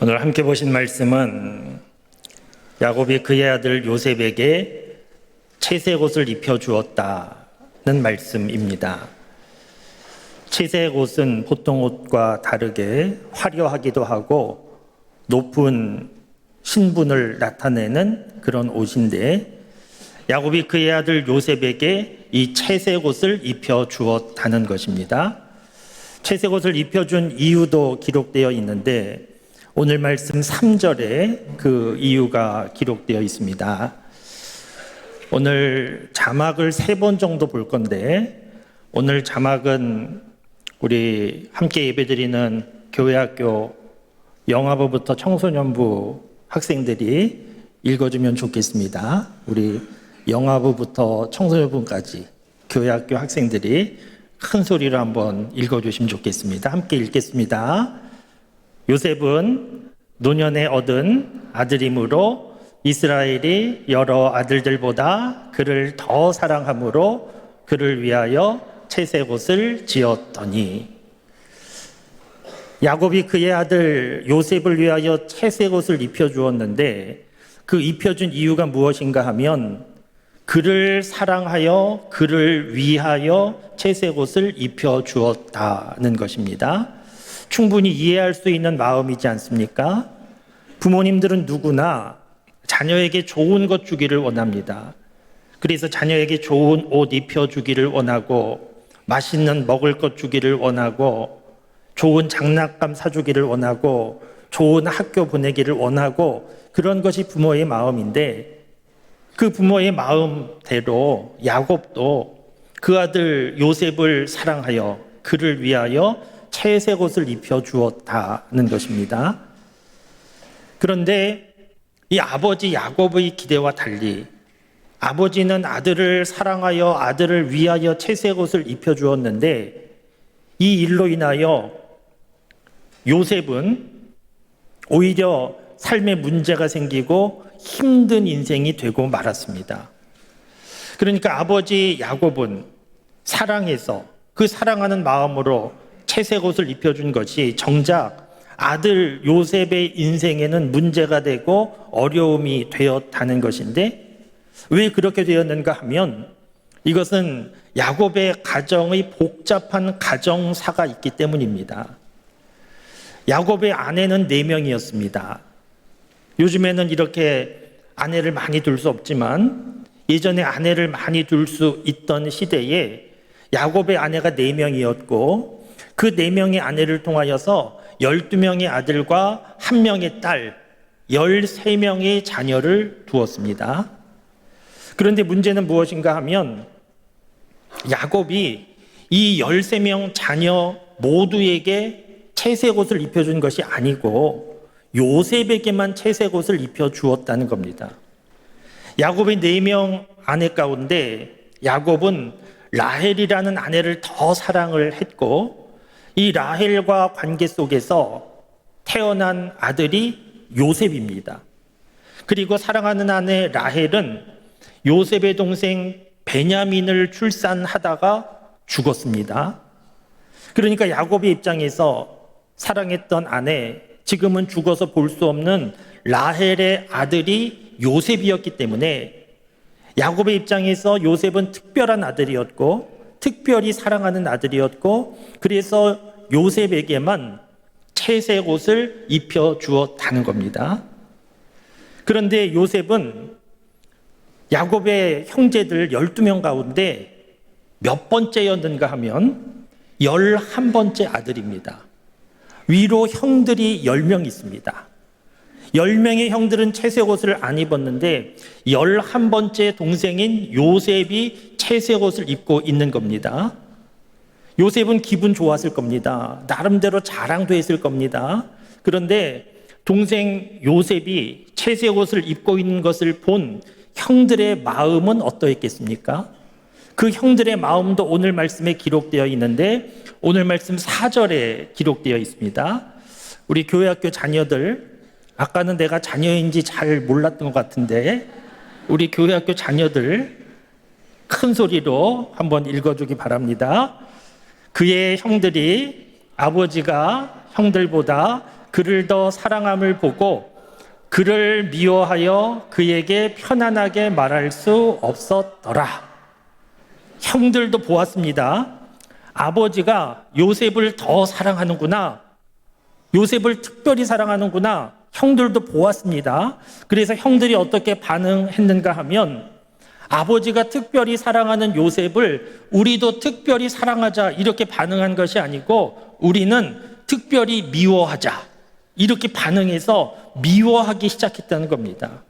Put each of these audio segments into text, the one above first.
오늘 함께 보신 말씀은 야곱이 그의 아들 요셉에게 채색 옷을 입혀 주었다는 말씀입니다. 채색 옷은 보통 옷과 다르게 화려하기도 하고 높은 신분을 나타내는 그런 옷인데, 야곱이 그의 아들 요셉에게 이 채색 옷을 입혀 주었다는 것입니다. 채색 옷을 입혀준 이유도 기록되어 있는데, 오늘 말씀 3절에 그 이유가 기록되어 있습니다. 오늘 자막을 3번 정도 볼 건데, 오늘 자막은 우리 함께 예배드리는 교회학교 영아부부터 청소년부 학생들이 읽어주면 좋겠습니다. 우리 영아부부터 청소년부까지 교회학교 학생들이 큰 소리로 한번 읽어주시면 좋겠습니다. 함께 읽겠습니다. 요셉은 노년에 얻은 아들이므로 이스라엘이 여러 아들들보다 그를 더 사랑함으로 그를 위하여 채색 옷을 지었더니, 야곱이 그의 아들 요셉을 위하여 채색 옷을 입혀주었는데, 그 입혀준 이유가 무엇인가 하면 그를 사랑하여 그를 위하여 채색 옷을 입혀주었다는 것입니다. 충분히 이해할 수 있는 마음이지 않습니까? 부모님들은 누구나 자녀에게 좋은 것 주기를 원합니다. 그래서 자녀에게 좋은 옷 입혀주기를 원하고, 맛있는 먹을 것 주기를 원하고, 좋은 장난감 사주기를 원하고, 좋은 학교 보내기를 원하고, 그런 것이 부모의 마음인데, 그 부모의 마음대로 야곱도 그 아들 요셉을 사랑하여 그를 위하여 채색 옷을 입혀 주었다는 것입니다. 그런데 이 아버지 야곱의 기대와 달리 아버지는 아들을 사랑하여 아들을 위하여 채색 옷을 입혀 주었는데, 이 일로 인하여 요셉은 오히려 삶에 문제가 생기고 힘든 인생이 되고 말았습니다. 그러니까 아버지 야곱은 사랑해서 그 사랑하는 마음으로 채색 옷을 입혀준 것이 정작 아들 요셉의 인생에는 문제가 되고 어려움이 되었다는 것인데, 왜 그렇게 되었는가 하면 이것은 야곱의 가정의 복잡한 가정사가 있기 때문입니다. 야곱의 아내는 4명이었습니다. 요즘에는 이렇게 아내를 많이 둘 수 없지만 예전에 아내를 많이 둘 수 있던 시대에 야곱의 아내가 4명이었고, 그 4명의 아내를 통하여서 12명의 아들과 1명의 딸, 13명의 자녀를 두었습니다. 그런데 문제는 무엇인가 하면 야곱이 이 13명 자녀 모두에게 채색 옷을 입혀준 것이 아니고 요셉에게만 채색 옷을 입혀주었다는 겁니다. 야곱의 4명 아내 가운데 야곱은 라헬이라는 아내를 더 사랑을 했고, 이 라헬과 관계 속에서 태어난 아들이 요셉입니다. 그리고 사랑하는 아내 라헬은 요셉의 동생 베냐민을 출산하다가 죽었습니다. 그러니까 야곱의 입장에서 사랑했던 아내, 지금은 죽어서 볼 수 없는 라헬의 아들이 요셉이었기 때문에 야곱의 입장에서 요셉은 특별한 아들이었고 특별히 사랑하는 아들이었고, 그래서 요셉에게만 채색 옷을 입혀 주었다는 겁니다. 그런데 요셉은 야곱의 형제들 12명 가운데 몇 번째였는가 하면 11번째 아들입니다. 위로 형들이 10명 있습니다. 10명의 형들은 채색 옷을 안 입었는데 11번째 동생인 요셉이 채색 옷을 입고 있는 겁니다. 요셉은 기분 좋았을 겁니다. 나름대로 자랑도 했을 겁니다. 그런데 동생 요셉이 채색 옷을 입고 있는 것을 본 형들의 마음은 어떠했겠습니까? 그 형들의 마음도 오늘 말씀에 기록되어 있는데, 오늘 말씀 4절에 기록되어 있습니다. 우리 교회학교 자녀들, 아까는 내가 자녀인지 잘 몰랐던 것 같은데 우리 교회학교 자녀들 큰 소리로 한번 읽어주기 바랍니다. 그의 형들이 아버지가 형들보다 그를 더 사랑함을 보고 그를 미워하여 그에게 편안하게 말할 수 없었더라. 형들도 보았습니다. 아버지가 요셉을 더 사랑하는구나, 요셉을 특별히 사랑하는구나, 형들도 보았습니다. 그래서 형들이 어떻게 반응했는가 하면, 아버지가 특별히 사랑하는 요셉을 우리도 특별히 사랑하자, 이렇게 반응한 것이 아니고 우리는 특별히 미워하자, 이렇게 반응해서 미워하기 시작했다는 겁니다.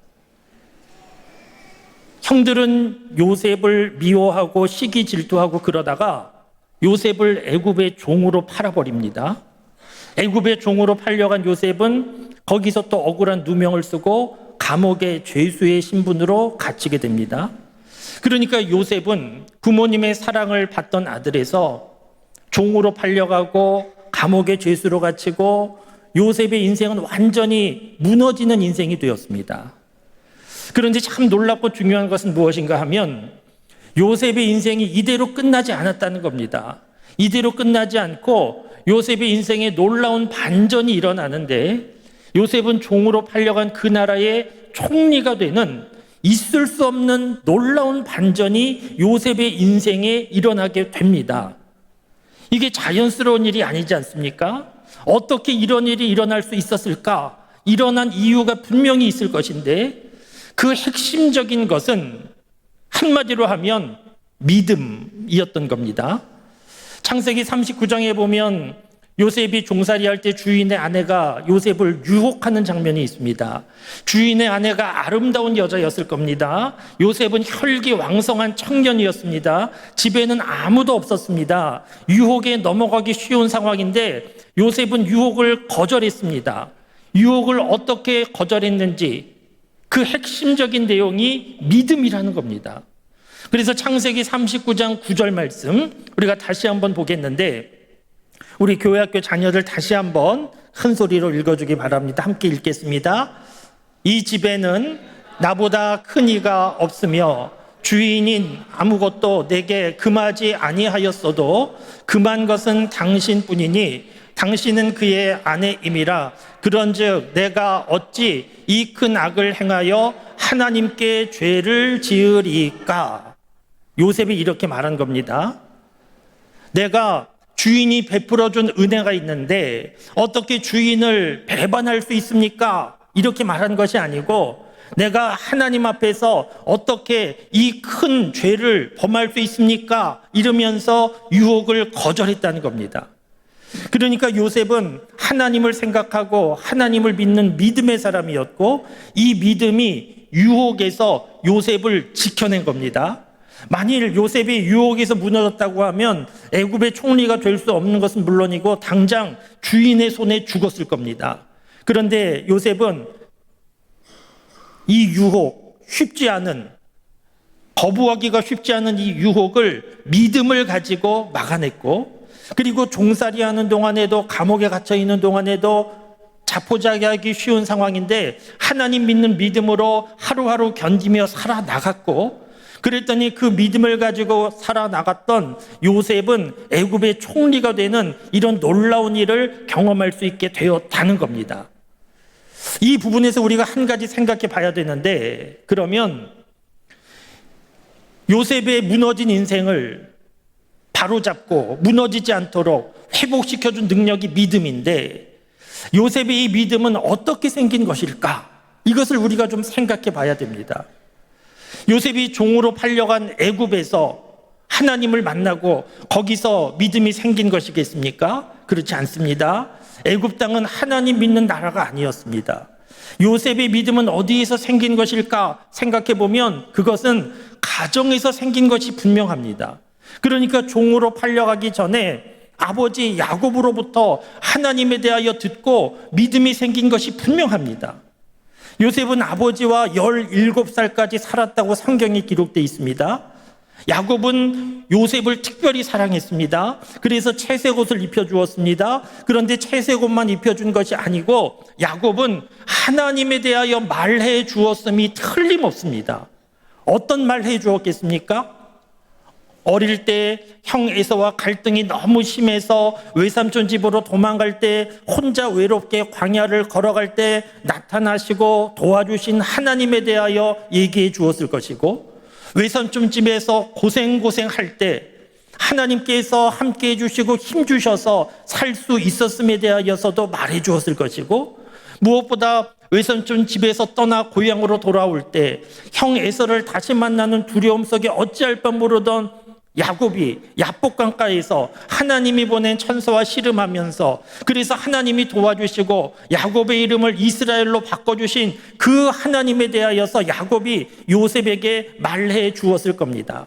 형들은 요셉을 미워하고 시기 질투하고 그러다가 요셉을 애굽의 종으로 팔아버립니다. 애굽의 종으로 팔려간 요셉은 거기서 또 억울한 누명을 쓰고 감옥의 죄수의 신분으로 갇히게 됩니다. 그러니까 요셉은 부모님의 사랑을 받던 아들에서 종으로 팔려가고 감옥의 죄수로 갇히고 요셉의 인생은 완전히 무너지는 인생이 되었습니다. 그런데 참 놀랍고 중요한 것은 무엇인가 하면 요셉의 인생이 이대로 끝나지 않았다는 겁니다. 이대로 끝나지 않고 요셉의 인생에 놀라운 반전이 일어나는데, 요셉은 종으로 팔려간 그 나라의 총리가 되는 있을 수 없는 놀라운 반전이 요셉의 인생에 일어나게 됩니다. 이게 자연스러운 일이 아니지 않습니까? 어떻게 이런 일이 일어날 수 있었을까? 일어난 이유가 분명히 있을 것인데, 그 핵심적인 것은 한마디로 하면 믿음이었던 겁니다. 창세기 39장에 보면 요셉이 종살이할 때 주인의 아내가 요셉을 유혹하는 장면이 있습니다. 주인의 아내가 아름다운 여자였을 겁니다. 요셉은 혈기왕성한 청년이었습니다. 집에는 아무도 없었습니다. 유혹에 넘어가기 쉬운 상황인데 요셉은 유혹을 거절했습니다. 유혹을 어떻게 거절했는지 그 핵심적인 내용이 믿음이라는 겁니다. 그래서 창세기 39장 9절 말씀 우리가 다시 한번 보겠는데, 우리 교회학교 자녀들 다시 한번 큰 소리로 읽어주기 바랍니다. 함께 읽겠습니다. 이 집에는 나보다 큰 이가 없으며 주인인 아무것도 내게 금하지 아니하였어도 금한 것은 당신뿐이니 당신은 그의 아내임이라. 그런즉 내가 어찌 이 큰 악을 행하여 하나님께 죄를 지으리까? 요셉이 이렇게 말한 겁니다. 내가 주인이 베풀어준 은혜가 있는데 어떻게 주인을 배반할 수 있습니까? 이렇게 말한 것이 아니고, 내가 하나님 앞에서 어떻게 이 큰 죄를 범할 수 있습니까? 이러면서 유혹을 거절했다는 겁니다. 그러니까 요셉은 하나님을 생각하고 하나님을 믿는 믿음의 사람이었고, 이 믿음이 유혹에서 요셉을 지켜낸 겁니다. 만일 요셉이 유혹에서 무너졌다고 하면 애굽의 총리가 될 수 없는 것은 물론이고 당장 주인의 손에 죽었을 겁니다. 그런데 요셉은 이 유혹, 쉽지 않은, 거부하기가 쉽지 않은 이 유혹을 믿음을 가지고 막아냈고, 그리고 종살이하는 동안에도, 감옥에 갇혀 있는 동안에도 자포자기하기 쉬운 상황인데 하나님 믿는 믿음으로 하루하루 견디며 살아나갔고, 그랬더니 그 믿음을 가지고 살아나갔던 요셉은 애굽의 총리가 되는 이런 놀라운 일을 경험할 수 있게 되었다는 겁니다. 이 부분에서 우리가 한 가지 생각해 봐야 되는데, 그러면 요셉의 무너진 인생을 바로잡고 무너지지 않도록 회복시켜준 능력이 믿음인데, 요셉의 이 믿음은 어떻게 생긴 것일까? 이것을 우리가 좀 생각해 봐야 됩니다. 요셉이 종으로 팔려간 애굽에서 하나님을 만나고 거기서 믿음이 생긴 것이겠습니까? 그렇지 않습니다. 애굽 땅은 하나님 믿는 나라가 아니었습니다. 요셉의 믿음은 어디에서 생긴 것일까 생각해 보면 그것은 가정에서 생긴 것이 분명합니다. 그러니까 종으로 팔려가기 전에 아버지 야곱으로부터 하나님에 대하여 듣고 믿음이 생긴 것이 분명합니다. 요셉은 아버지와 17살까지 살았다고 성경에 기록되어 있습니다. 야곱은 요셉을 특별히 사랑했습니다. 그래서 채색 옷을 입혀주었습니다. 그런데 채색 옷만 입혀준 것이 아니고 야곱은 하나님에 대하여 말해 주었음이 틀림없습니다. 어떤 말 해 주었겠습니까? 어릴 때 형 에서와 갈등이 너무 심해서 외삼촌 집으로 도망갈 때 혼자 외롭게 광야를 걸어갈 때 나타나시고 도와주신 하나님에 대하여 얘기해 주었을 것이고, 외삼촌 집에서 고생할 때 하나님께서 함께 해주시고 힘주셔서 살 수 있었음에 대하여서도 말해 주었을 것이고, 무엇보다 외삼촌 집에서 떠나 고향으로 돌아올 때 형 에서를 다시 만나는 두려움 속에 어찌할 바 모르던 야곱이 야복강가에서 하나님이 보낸 천사와 씨름하면서, 그래서 하나님이 도와주시고 야곱의 이름을 이스라엘로 바꿔주신 그 하나님에 대하여서 야곱이 요셉에게 말해 주었을 겁니다.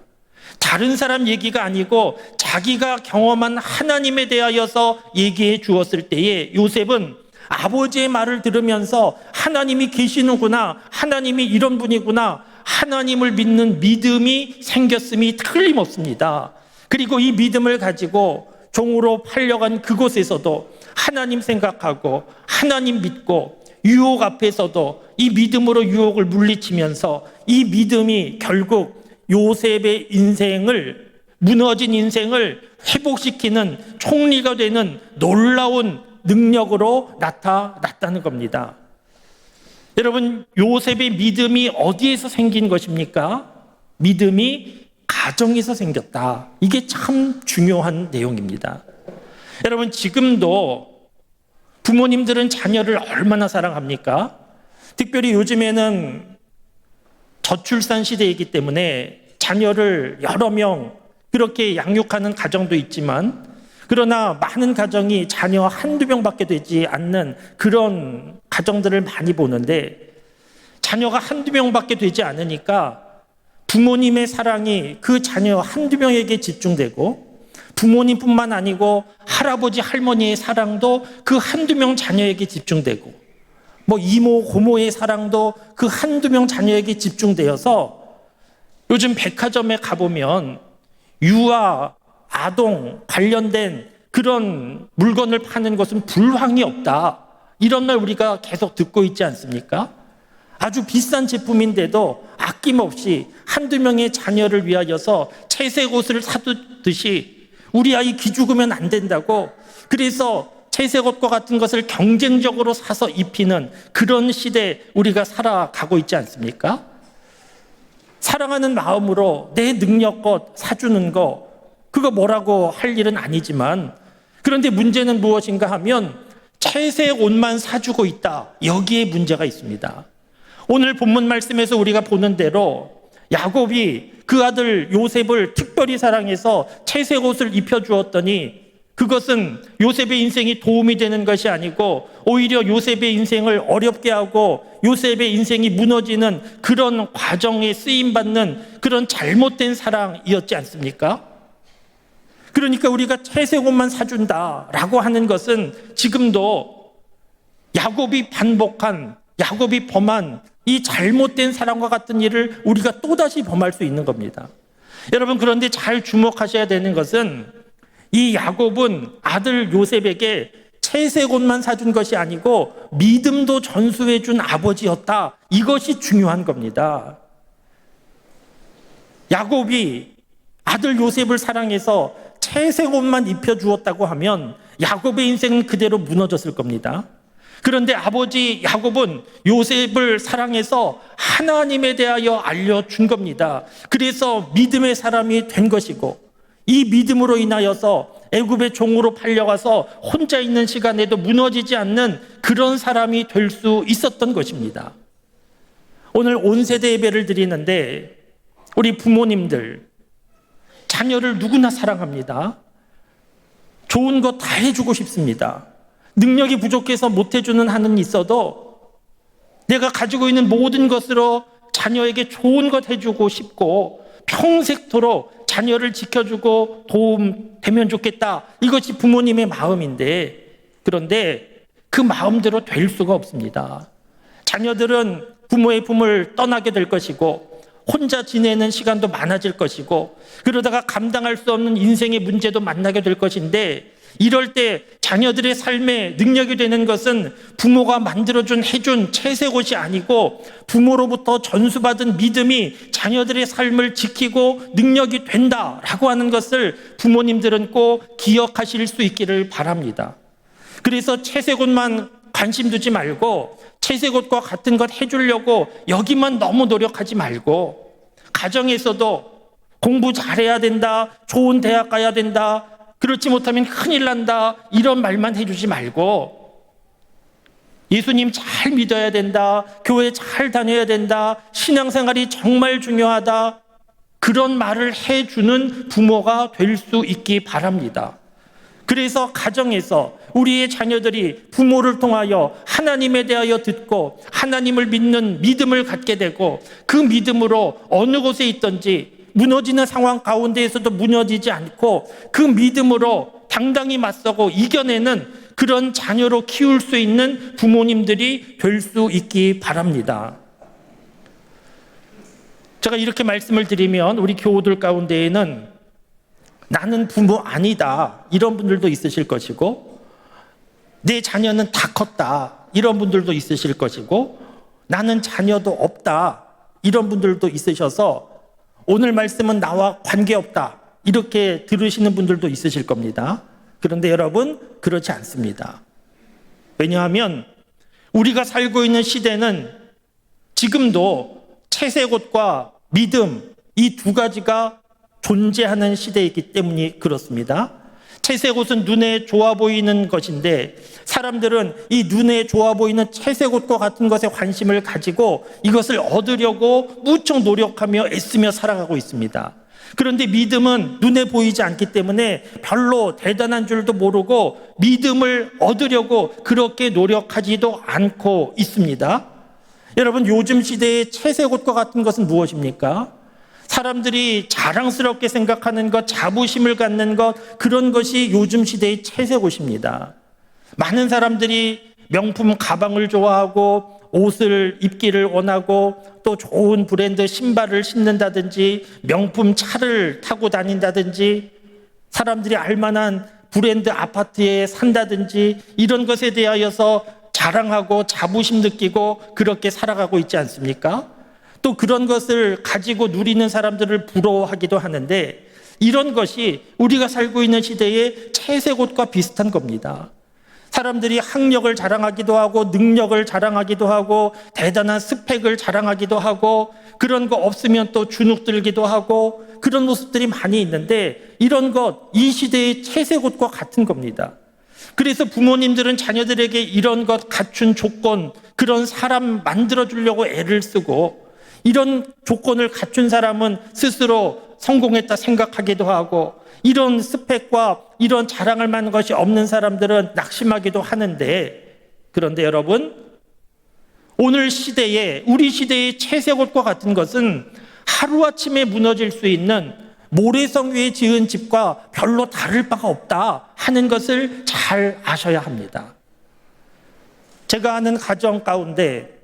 다른 사람 얘기가 아니고 자기가 경험한 하나님에 대하여서 얘기해 주었을 때에 요셉은 아버지의 말을 들으면서 하나님이 계시는구나, 하나님이 이런 분이구나, 하나님을 믿는 믿음이 생겼음이 틀림없습니다. 그리고 이 믿음을 가지고 종으로 팔려간 그곳에서도 하나님 생각하고 하나님 믿고 유혹 앞에서도 이 믿음으로 유혹을 물리치면서 이 믿음이 결국 요셉의 인생을, 무너진 인생을 회복시키는 총리가 되는 놀라운 능력으로 나타났다는 겁니다. 여러분, 요셉의 믿음이 어디에서 생긴 것입니까? 믿음이 가정에서 생겼다. 이게 참 중요한 내용입니다. 여러분, 지금도 부모님들은 자녀를 얼마나 사랑합니까? 특별히 요즘에는 저출산 시대이기 때문에 자녀를 여러 명 그렇게 양육하는 가정도 있지만, 그러나 많은 가정이 자녀 한두 명밖에 되지 않는 그런 가정들을 많이 보는데, 자녀가 한두 명밖에 되지 않으니까 부모님의 사랑이 그 자녀 한두 명에게 집중되고, 부모님뿐만 아니고 할아버지 할머니의 사랑도 그 한두 명 자녀에게 집중되고, 이모 고모의 사랑도 그 한두 명 자녀에게 집중되어서 요즘 백화점에 가보면 유아 아동 관련된 그런 물건을 파는 것은 불황이 없다, 이런 말 우리가 계속 듣고 있지 않습니까? 아주 비싼 제품인데도 아낌없이 한두 명의 자녀를 위하여서 채색 옷을 사두듯이 우리 아이 기죽으면 안 된다고, 그래서 채색 옷과 같은 것을 경쟁적으로 사서 입히는 그런 시대에 우리가 살아가고 있지 않습니까? 사랑하는 마음으로 내 능력껏 사주는 거, 그거 뭐라고 할 일은 아니지만, 그런데 문제는 무엇인가 하면 채색 옷만 사주고 있다, 여기에 문제가 있습니다. 오늘 본문 말씀에서 우리가 보는 대로 야곱이 그 아들 요셉을 특별히 사랑해서 채색 옷을 입혀주었더니 그것은 요셉의 인생이 도움이 되는 것이 아니고 오히려 요셉의 인생을 어렵게 하고 요셉의 인생이 무너지는 그런 과정에 쓰임받는 그런 잘못된 사랑이었지 않습니까? 그러니까 우리가 채색 옷만 사준다라고 하는 것은 지금도 야곱이 범한 이 잘못된 사랑과 같은 일을 우리가 또다시 범할 수 있는 겁니다. 여러분, 그런데 잘 주목하셔야 되는 것은 이 야곱은 아들 요셉에게 채색 옷만 사준 것이 아니고 믿음도 전수해 준 아버지였다, 이것이 중요한 겁니다. 야곱이 아들 요셉을 사랑해서 채색 옷만 입혀주었다고 하면 야곱의 인생은 그대로 무너졌을 겁니다. 그런데 아버지 야곱은 요셉을 사랑해서 하나님에 대하여 알려준 겁니다. 그래서 믿음의 사람이 된 것이고, 이 믿음으로 인하여서 애굽의 종으로 팔려가서 혼자 있는 시간에도 무너지지 않는 그런 사람이 될 수 있었던 것입니다. 오늘 온 세대 예배를 드리는데 우리 부모님들, 자녀를 누구나 사랑합니다. 좋은 거 다 해주고 싶습니다. 능력이 부족해서 못 해주는 한은 있어도 내가 가지고 있는 모든 것으로 자녀에게 좋은 것 해주고 싶고 평생토록 자녀를 지켜주고 도움되면 좋겠다, 이것이 부모님의 마음인데, 그런데 그 마음대로 될 수가 없습니다. 자녀들은 부모의 품을 떠나게 될 것이고 혼자 지내는 시간도 많아질 것이고 그러다가 감당할 수 없는 인생의 문제도 만나게 될 것인데, 이럴 때 자녀들의 삶에 능력이 되는 것은 부모가 해준 채색옷이 아니고 부모로부터 전수받은 믿음이 자녀들의 삶을 지키고 능력이 된다라고 하는 것을 부모님들은 꼭 기억하실 수 있기를 바랍니다. 그래서 채색옷만 관심 두지 말고 채색옷과 같은 것 해주려고 여기만 너무 노력하지 말고 가정에서도 공부 잘해야 된다, 좋은 대학 가야 된다, 그렇지 못하면 큰일 난다, 이런 말만 해주지 말고 예수님 잘 믿어야 된다, 교회 잘 다녀야 된다, 신앙생활이 정말 중요하다, 그런 말을 해주는 부모가 될 수 있기 바랍니다. 그래서 가정에서 우리의 자녀들이 부모를 통하여 하나님에 대하여 듣고 하나님을 믿는 믿음을 갖게 되고 그 믿음으로 어느 곳에 있든지 무너지는 상황 가운데에서도 무너지지 않고 그 믿음으로 당당히 맞서고 이겨내는 그런 자녀로 키울 수 있는 부모님들이 될 수 있기 바랍니다. 제가 이렇게 말씀을 드리면 우리 교우들 가운데에는 나는 부모 아니다 이런 분들도 있으실 것이고 내 자녀는 다 컸다 이런 분들도 있으실 것이고 나는 자녀도 없다 이런 분들도 있으셔서 오늘 말씀은 나와 관계없다 이렇게 들으시는 분들도 있으실 겁니다. 그런데 여러분 그렇지 않습니다. 왜냐하면 우리가 살고 있는 시대는 지금도 채색옷과 믿음 이 두 가지가 존재하는 시대이기 때문이 그렇습니다. 채색옷은 눈에 좋아 보이는 것인데 사람들은 이 눈에 좋아 보이는 채색옷과 같은 것에 관심을 가지고 이것을 얻으려고 무척 노력하며 애쓰며 살아가고 있습니다. 그런데 믿음은 눈에 보이지 않기 때문에 별로 대단한 줄도 모르고 믿음을 얻으려고 그렇게 노력하지도 않고 있습니다. 여러분 요즘 시대의 채색옷과 같은 것은 무엇입니까? 사람들이 자랑스럽게 생각하는 것, 자부심을 갖는 것, 그런 것이 요즘 시대의 채색옷입니다. 많은 사람들이 명품 가방을 좋아하고 옷을 입기를 원하고 또 좋은 브랜드 신발을 신는다든지 명품 차를 타고 다닌다든지 사람들이 알만한 브랜드 아파트에 산다든지 이런 것에 대하여서 자랑하고 자부심 느끼고 그렇게 살아가고 있지 않습니까? 또 그런 것을 가지고 누리는 사람들을 부러워하기도 하는데 이런 것이 우리가 살고 있는 시대의 채색옷과 비슷한 겁니다. 사람들이 학력을 자랑하기도 하고 능력을 자랑하기도 하고 대단한 스펙을 자랑하기도 하고 그런 거 없으면 또 주눅 들기도 하고 그런 모습들이 많이 있는데 이런 것, 이 시대의 채색옷과 같은 겁니다. 그래서 부모님들은 자녀들에게 이런 것 갖춘 조건, 그런 사람 만들어주려고 애를 쓰고 이런 조건을 갖춘 사람은 스스로 성공했다 생각하기도 하고 이런 스펙과 이런 자랑할 만한 것이 없는 사람들은 낙심하기도 하는데 그런데 여러분 오늘 시대에 우리 시대의 채색옷과 같은 것은 하루아침에 무너질 수 있는 모래성 위에 지은 집과 별로 다를 바가 없다 하는 것을 잘 아셔야 합니다. 제가 아는 가정 가운데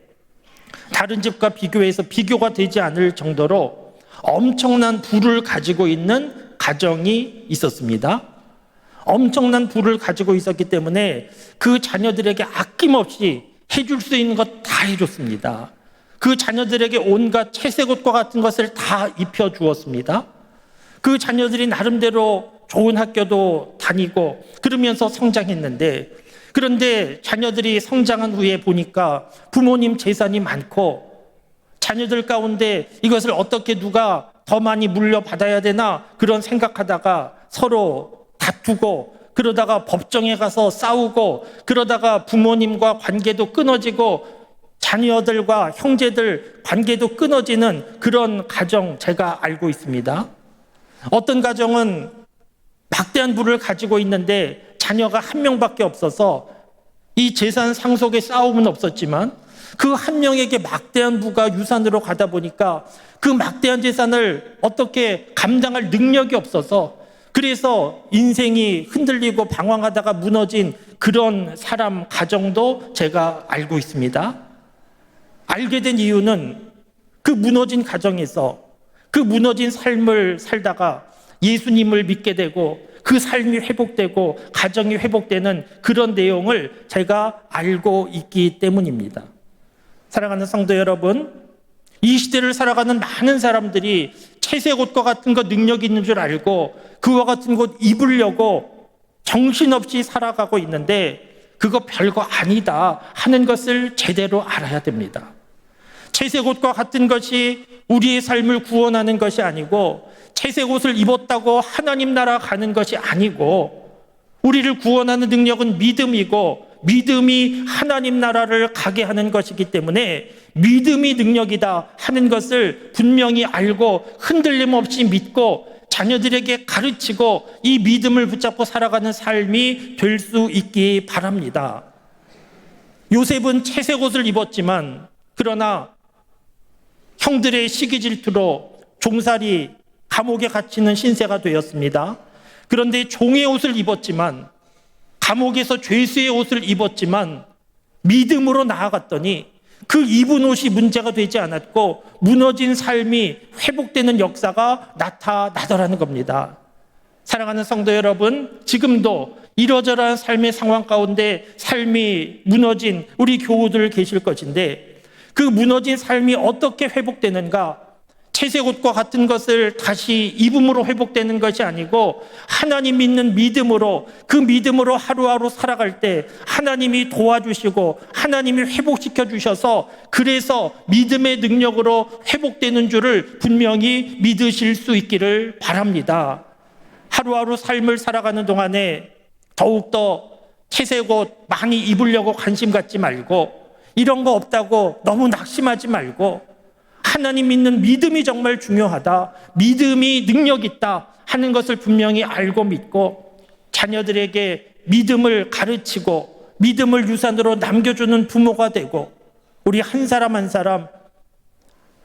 다른 집과 비교해서 비교가 되지 않을 정도로 엄청난 부를 가지고 있는 가정이 있었습니다. 엄청난 부를 가지고 있었기 때문에 그 자녀들에게 아낌없이 해줄 수 있는 것 다 해줬습니다. 그 자녀들에게 온갖 채색옷과 같은 것을 다 입혀주었습니다. 그 자녀들이 나름대로 좋은 학교도 다니고 그러면서 성장했는데 그런데 자녀들이 성장한 후에 보니까 부모님 재산이 많고 자녀들 가운데 이것을 어떻게 누가 더 많이 물려받아야 되나 그런 생각하다가 서로 다투고 그러다가 법정에 가서 싸우고 그러다가 부모님과 관계도 끊어지고 자녀들과 형제들 관계도 끊어지는 그런 가정 제가 알고 있습니다. 어떤 가정은 막대한 부를 가지고 있는데 자녀가 한 명밖에 없어서 이 재산 상속의 싸움은 없었지만 그 한 명에게 막대한 부가 유산으로 가다 보니까 그 막대한 재산을 어떻게 감당할 능력이 없어서 그래서 인생이 흔들리고 방황하다가 무너진 그런 사람 가정도 제가 알고 있습니다. 알게 된 이유는 그 무너진 가정에서 그 무너진 삶을 살다가 예수님을 믿게 되고 그 삶이 회복되고 가정이 회복되는 그런 내용을 제가 알고 있기 때문입니다. 사랑하는 성도 여러분, 이 시대를 살아가는 많은 사람들이 채색 옷과 같은 것 능력이 있는 줄 알고 그와 같은 옷 입으려고 정신없이 살아가고 있는데 그거 별거 아니다 하는 것을 제대로 알아야 됩니다. 채색 옷과 같은 것이 우리의 삶을 구원하는 것이 아니고 채색 옷을 입었다고 하나님 나라 가는 것이 아니고 우리를 구원하는 능력은 믿음이고 믿음이 하나님 나라를 가게 하는 것이기 때문에 믿음이 능력이다 하는 것을 분명히 알고 흔들림 없이 믿고 자녀들에게 가르치고 이 믿음을 붙잡고 살아가는 삶이 될 수 있기 바랍니다. 요셉은 채색 옷을 입었지만 그러나 형들의 시기 질투로 종살이 감옥에 갇히는 신세가 되었습니다. 그런데 종의 옷을 입었지만 감옥에서 죄수의 옷을 입었지만 믿음으로 나아갔더니 그 입은 옷이 문제가 되지 않았고 무너진 삶이 회복되는 역사가 나타나더라는 겁니다. 사랑하는 성도 여러분, 지금도 이러저러한 삶의 상황 가운데 삶이 무너진 우리 교우들 계실 것인데 그 무너진 삶이 어떻게 회복되는가? 채색 옷과 같은 것을 다시 입음으로 회복되는 것이 아니고 하나님 믿는 믿음으로 그 믿음으로 하루하루 살아갈 때 하나님이 도와주시고 하나님이 회복시켜 주셔서 그래서 믿음의 능력으로 회복되는 줄을 분명히 믿으실 수 있기를 바랍니다. 하루하루 삶을 살아가는 동안에 더욱더 채색 옷 많이 입으려고 관심 갖지 말고 이런 거 없다고 너무 낙심하지 말고 하나님 믿는 믿음이 정말 중요하다. 믿음이 능력 있다 하는 것을 분명히 알고 믿고 자녀들에게 믿음을 가르치고 믿음을 유산으로 남겨주는 부모가 되고 우리 한 사람 한 사람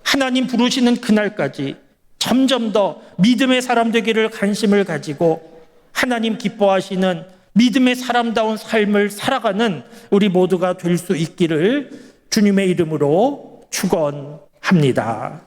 하나님 부르시는 그날까지 점점 더 믿음의 사람 되기를 관심을 가지고 하나님 기뻐하시는 믿음의 사람다운 삶을 살아가는 우리 모두가 될 수 있기를 주님의 이름으로 축원합니다.